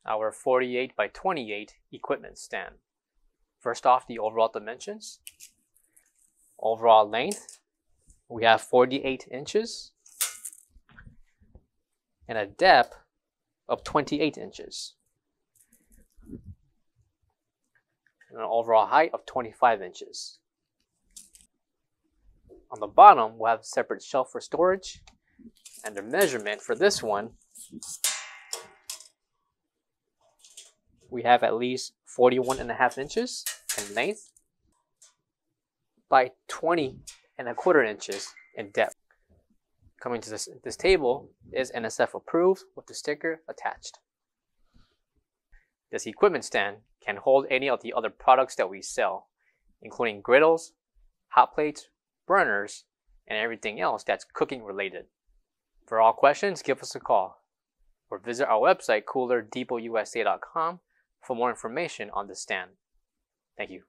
our 48 by 28 equipment stand. First off, the overall dimensions. Overall length, we have 48 inches and a depth of 28 inches. And an overall height of 25 inches. On the bottom, we'll have a separate shelf for storage, and the measurement for this one, we have at least 41.5 inches in length by 20.25 inches in depth. Coming to this table is NSF approved with the sticker attached. This equipment stand can hold any of the other products that we sell, including griddles, hot plates, burners, and everything else that's cooking related. For all questions, give us a call or visit our website coolerdepotUSA.com for more information on the stand. Thank you.